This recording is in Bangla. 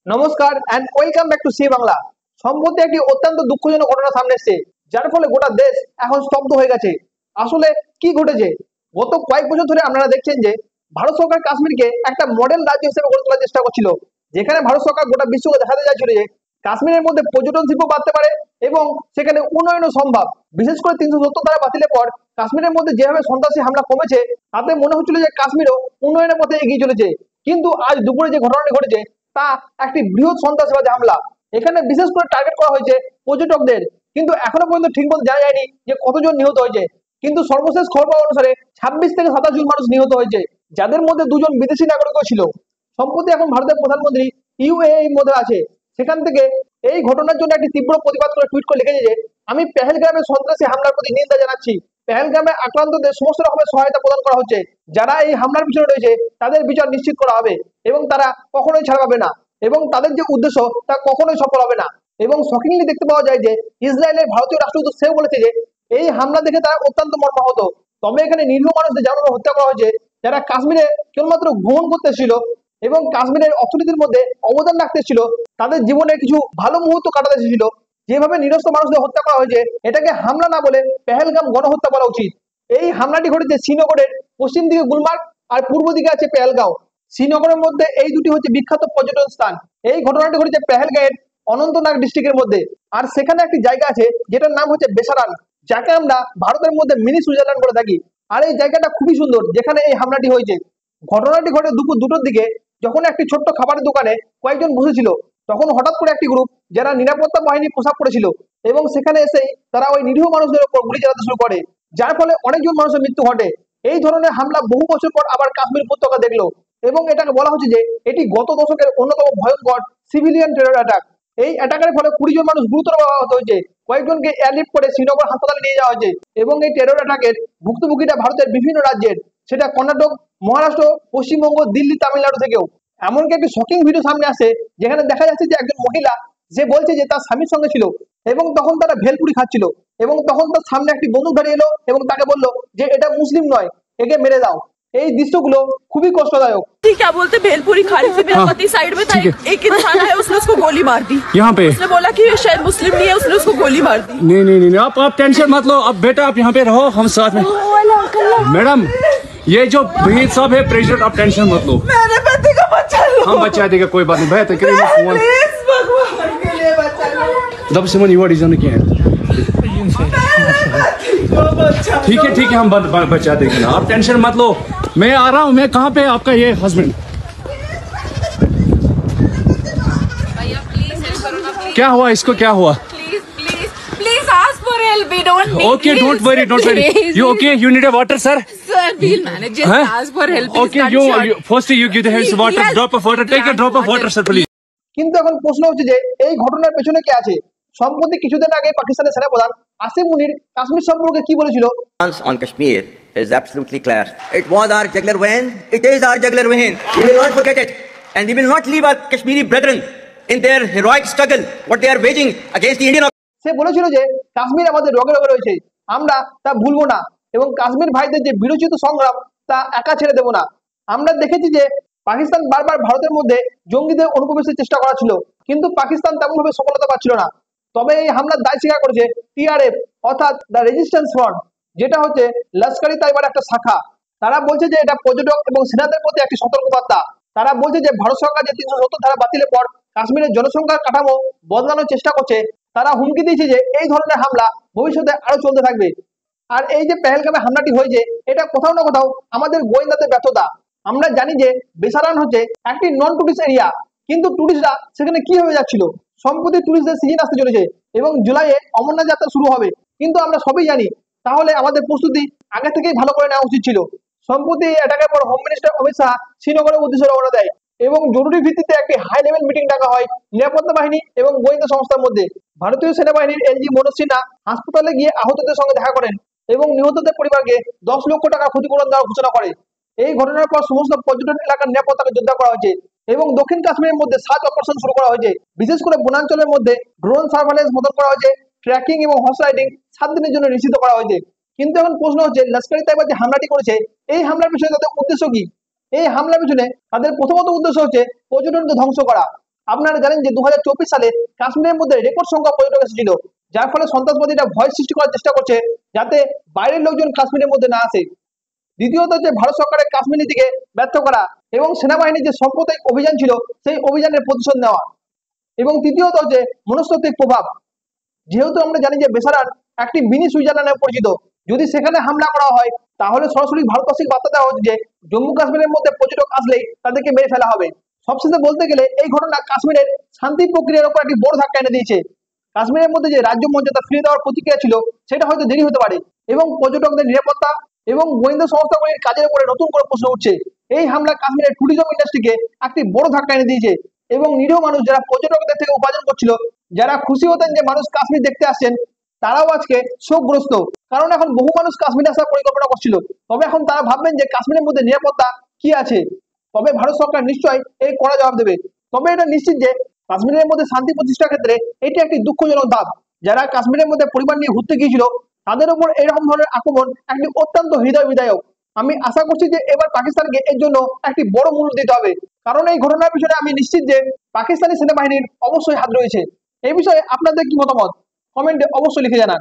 নমস্কার and welcome back to C Bangla. সম্প্রতি একটি অত্যন্ত দুঃখজনক ঘটনা সামনে এসেছে, যার ফলে গোটা দেশ এখন স্তব্ধ হয়ে গেছে। আসলে কি ঘটেছে? গত কয়েক বছর ধরে আপনারা দেখছেন যে ভারত সরকার কাশ্মীরকে একটা মডেল রাজ্য হিসেবে গড়ে তোলার চেষ্টা করছিল, যেখানে ভারত সরকার গোটা বিশ্বকে দেখাতে চাইছিল যে কাশ্মীরের মধ্যে পর্যটন শিল্প বাড়তে পারে এবং সেখানে উন্নয়নও সম্ভব। বিশেষ করে 370 ধারা বাতিলের পর কাশ্মীরের মধ্যে যেভাবে সন্ত্রাসী হামলা কমেছে, তাতে মনে হচ্ছিল যে কাশ্মীরও উন্নয়নের পথে এগিয়ে চলেছে। কিন্তু আজ দুপুরে যে ঘটনাটি ঘটেছে তা একটি বৃহৎ সন্ত্রাসবাদী হামলা। এখানে বিশেষ করে টার্গেট করা হয়েছে পর্যটকদের, কিন্তু এখনো পর্যন্ত ঠিক মতো জানা যায়নি যে কতজন নিহত হয়েছে। কিন্তু সর্বশেষ খবর পাওয়া অনুসারে 26 থেকে 27 জন মানুষ নিহত হয়েছে, যাদের মধ্যে 2 জন বিদেশি নাগরিকও ছিল। সম্প্রতি এখন ভারতের প্রধানমন্ত্রী ইউএই মধ্যে আছে, সেখান থেকে এই ঘটনার জন্য একটি তীব্র প্রতিবাদ করে টুইট করে লিখেছে যে আমি পেহেলগ্রামের সন্ত্রাসী হামলার প্রতি নিন্দা জানাচ্ছি। পেহেলগ্রামে আক্রান্তদের সমস্ত রকমের সহায়তা প্রদান করা হচ্ছে। যারা এই হামলার পিছনে রয়েছে তাদের বিচার নিশ্চিত করা হবে এবং তারা কখনোই ছাড় পাবে না, এবং তাদের যে উদ্দেশ্য তা কখনোই সফল হবে না। এবং শকিংলি দেখতে পাওয়া যায় যে ইসরায়েলের ভারতীয় রাষ্ট্রদূত সেও বলেছে যে এই হামলা দেখে তারা অত্যন্ত মর্মাহত। তবে এখানে নিরীহ মানুষদের যেমন হত্যা করা হয়েছে, যারা কাশ্মীরে কেবলমাত্র ভ্রমণ করতে এসেছিল এবং কাশ্মীরের অর্থনীতির মধ্যে অবদান রাখতে এসেছিল, তাদের জীবনে কিছু ভালো মুহূর্ত কাটাতে এসেছিল, যেভাবে নিরস্ত্র মানুষদের হত্যা করা হয়েছে এটাকে হামলা না বলে পেহেলগাম গণহত্যা বলা উচিত। এই হামলাটি ঘটেছে শ্রীনগরের পশ্চিম দিকে গুলমার্গ আর পূর্ব দিকে আছে পেহেলগাঁও। শ্রীনগরের মধ্যে এই দুটি হচ্ছে বিখ্যাত পর্যটন স্থান। এই ঘটনাটি ঘটেছে পেহেলগাঁওয়ের অনন্তনাগ ডিস্ট্রিক্টের মধ্যে, আর সেখানে একটি জায়গা আছে যেটার নাম হচ্ছে বেসারান, যাকে আমরা ভারতের মধ্যে মিনি সুইজারল্যান্ড বলে থাকি। আর এই জায়গাটা খুবই সুন্দর, যেখানে এই হামলাটি হয়েছে। ঘটনাটি ঘটে দুপুর 2টোর দিকে, যখন একটি ছোট্ট খাবারের দোকানে কয়েকজন বসেছিল, তখন হঠাৎ করে একটি গ্রুপ যারা নিরাপত্তা বাহিনীর পোশাক পরেছিল এবং সেখানে এসেই তারা ওই নিরীহ মানুষদের উপর গুলি চালাতে শুরু করে, যার ফলে অনেকজন মানুষের মৃত্যু ঘটে। এই ধরনের হামলা বহু বছর পর আবার কাশ্মীর উপত্যকা দেখলো, এবং এটাকে বলা হচ্ছে যে এটি গত দশকের অন্যতম ভয়ঙ্কর সিভিলিয়ান টেরর অ্যাটাক। এই অ্যাটাকের ফলে 20 জন মানুষ গুরুতর আহত হয়েছে, কয়েকজনকে এয়ারলিফট করে শ্রীনগর হাসপাতালে নিয়ে যাওয়া হয়েছে। এবং এই টেরর অ্যাটাকের ভুক্তভোগীরা ভারতের বিভিন্ন রাজ্যের, সেটা কর্ণাটক, মহারাষ্ট্র, পশ্চিমবঙ্গ, দিল্লি, তামিলনাড়ু থেকেও। এমনকি একটি শকিং ভিডিও সামনে আসে, যেখানে দেখা যাচ্ছে যে একজন মহিলা যে বলছে যে তার স্বামীর সঙ্গে ছিল এবং তখন তারা ভেলপুরি খাচ্ছিল, এবং তখন তার সামনে একটি বন্দুকধারী এলো এবং তাকে বললো যে এটা মুসলিম নয়, একে মেরে দাও। এই দৃশ্যগুলো খুবই কষ্টদায়ক। क्या बोलते भेलपुरी खा रही थी, मेरा पति साइड में था, एक इंसान आया, उसने उसको गोली मार दी। यहाँ पे उसने बोला कि ये शायद मुस्लिम नहीं है, उसने उसको गोली मार दी। नहीं नहीं नहीं आप टेंशन मत लो। अब बेटा आप यहाँ पे रहो, हम साथ में। मैडम ये जो वहीद साहब है प्रेसिडेंट, आप टेंशन मत लो, मेरे पति को बचा लो, हम बचा देगा, कोई बात नहीं। भैया तो प्लीज भगवान के लिए बचा लो। दब से मन युवा डिजाइन क्या है, ठीक है हम बचा देंगे ना, आप टेंशन मत लो। मैं आ रहा हूँ। मैं कहाँ पे आपका ये हस्बैंड? क्या हुआ इसको, क्या हुआ? Please ask for help. We don't need. Okay, don't worry. You okay? You need a water, sir? Sir, we'll manage. Just ask for help. Okay, you first you give the hands water, drop of water. Take a drop of water, sir, please. কিন্তু এখন প্রশ্ন হচ্ছে যে এই ঘটনার পেছনে কে আছে? সম্প্রতি কিছুদিন আগে পাকিস্তানের সেনাপ্রধান আসিম মুনির কাশ্মীর সম্পর্কে কি বলেছিল? On Kashmir is absolutely clear. It was our jugular vein. It is our jugular vein. We will not forget it, and we will not leave our Kashmiri brethren in their heroic struggle what they are waging against the Indian. সে বলেছিল যে কাশ্মীর আমাদের রগে রগে রয়েছে, আমরা তা ভুলবো না, এবং কাশ্মীর ভাইদের যে বিরোচিত সংগ্রাম তা একা ছেড়ে দেবো না। আমরা দেখেছি যে পাকিস্তান বারবার ভারতের মধ্যে জঙ্গিদের অনুপ্রবেশের চেষ্টা করেছিল, কিন্তু পাকিস্তান তেমন ভাবে সফলতা পাচ্ছিল না। তবে এই হামলার দায় স্বীকার করেছে টিআরএফ, অর্থাৎ দ্য রেজিস্ট্যান্স ফ্রন্ট, যেটা হচ্ছে লস্করি তাইবার একটা শাখা। তারা বলছে যে এটা পর্যটক এবং সেনাদের প্রতি একটি সতর্কবার্তা। তারা বলছে যে ভারত সরকার যে 370 ধারা বাতিলের পর কাশ্মীরের জনসংখ্যার কাঠামো বদলানোর চেষ্টা করছে, তারা হুমকি দিয়েছে যে এই ধরনের হামলা ভবিষ্যতে আরো চলতে থাকবে। আর এই যে পেহেলগামে হামলাটি হয়েছে, এটা কোথাও না কোথাও আমাদের গোয়েন্দাদের ব্যর্থতা। আমরা জানি যে বেসারান হচ্ছে একটি নন টুরিস্ট এরিয়া, কিন্তু টুরিস্টরা সেখানে কিভাবে যাচ্ছিল? সম্প্রতি টুরিস্টদের সিজন আসতে চলেছে এবং জুলাইয়ে অমরনাথ যাত্রা শুরু হবে, কিন্তু আমরা সবই জানি, তাহলে আমাদের প্রস্তুতি আগে থেকেই ভালো করে নেওয়া উচিত ছিল। সম্প্রতি এই অ্যাটাকের পর হোম মিনিস্টার অমিত শাহ শ্রীনগরের উদ্দেশ্যে রওনা দেয় এবং জরুরি ভিত্তিতে একটি হাই লেভেল মিটিং ডাকা হয় নিরাপত্তা বাহিনী এবং গোয়েন্দা সংস্থার মধ্যে। ভারতীয় সেনাবাহিনীর এলজি মনোজ সিনহা হাসপাতালে গিয়ে আহতদের সঙ্গে দেখা করেন এবং নিহতদের পরিবারকে 10 লক্ষ টাকা ক্ষতিপূরণ দেওয়ার ঘোষণা করে। এই ঘটনার পর সমস্ত পর্যটন এলাকার নিরাপত্তাকে জোরদার করা হয়েছে এবং দক্ষিণ কাশ্মীরের মধ্যে সার্চ অপারেশন শুরু করা হয়েছে। বিশেষ করে বনাঞ্চলের মধ্যে ড্রোন সার্ভেলেন্স মোতায়েন করা হয়েছে, ট্র্যাকিং এবং হর্স রাইডিং 7 দিনের জন্য নিষিদ্ধ করা হয়েছে। কিন্তু এখন প্রশ্ন হচ্ছে, লস্করি তাইবা যে হামলাটি করেছে, এই হামলার পিছনে তাদের উদ্দেশ্য কি? এই হামলার পিছনে তাদের প্রথমত উদ্দেশ্য হচ্ছে পর্যটনকে ধ্বংস করা। আপনারা জানেন যে 2024 সালে কাশ্মীরের মধ্যে রেকর্ড সংখ্যক পর্যটক এসেছিল, যার ফলে সন্ত্রাসবাদীরা ভয় সৃষ্টি করার চেষ্টা করছে যাতে বাইরের লোকজন কাশ্মীরের মধ্যে না আসে। দ্বিতীয়ত যে ভারত সরকারের কাশ্মীর নীতিকে ব্যর্থ করা এবং সেনাবাহিনীর যে সাম্প্রদায়িক অভিযান ছিল সেই অভিযানের প্রতিশোধ নেওয়া। এবং তৃতীয়ত যে মনস্তাত্ত্বিক প্রভাব, যেহেতু আমরা জানি যে বেসারার একটি মিনি সুইজারল্যান্ড নামে পরিচিত, যদি সেখানে হামলা করা হয় তাহলে সরাসরি ভারতবাসীকে বার্তা দেওয়া হচ্ছে যে জম্মু কাশ্মীরের মধ্যে পর্যটক আসলেই তাদেরকে মেরে ফেলা হবে। সবশেষে বলতে গেলে এই ঘটনা কাশ্মীরের শান্তি প্রক্রিয়ার উপর একটি বড় ধাক্কা এনে দিয়েছে। কাশ্মীরের মধ্যে যে রাজ্য মর্যাদা ফিরে দেওয়ার প্রতিক্রিয়া ছিল সেটা হয়তো দেরি হতে পারে, এবং পর্যটকদের নিরাপত্তা এবং গোয়েন্দা সংস্থাগুলির কাজের উপরে নতুন করে প্রশ্ন উঠছে। এই হামলা কাশ্মীরের ট্যুরিজম ইন্ডাস্ট্রিকে একটি বড় ধাক্কা এনে দিয়েছে, এবং নিরীহ মানুষ যারা পর্যটকদের থেকে উপার্জন করছিল, যারা খুশি হতেন যে মানুষ কাশ্মীর দেখতে আসছেন, তারাও আজকে শোকগ্রস্ত। কারণ এখন বহু মানুষ কাশ্মীরে আসার পরিকল্পনা করছিল, তবে এখন তারা ভাববেন যে কাশ্মীরের মধ্যে নিরাপত্তা কি আছে। তবে ভারত সরকার নিশ্চয়ই এই কড়া জবাব দেবে। তবে এটা নিশ্চিত যে কাশ্মীরের মধ্যে শান্তি প্রতিষ্ঠার ক্ষেত্রে এটি একটি দুঃখজনক ধাপ। যারা কাশ্মীরের মধ্যে পরিবার নিয়ে ঘুরতে গিয়েছিল তাদের উপর এরকম ধরনের আক্রমণ একটি অত্যন্ত হৃদয় বিদায়ক। আমি আশা করছি যে এবার পাকিস্তানকে এর জন্য একটি বড় মূল্য দিতে হবে, কারণ এই ঘটনার পিছনে আমি নিশ্চিত যে পাকিস্তানি সেনাবাহিনীর অবশ্যই হাত রয়েছে। এই বিষয়ে আপনাদের কি মতামত কমেন্টে অবশ্যই লিখে জানান।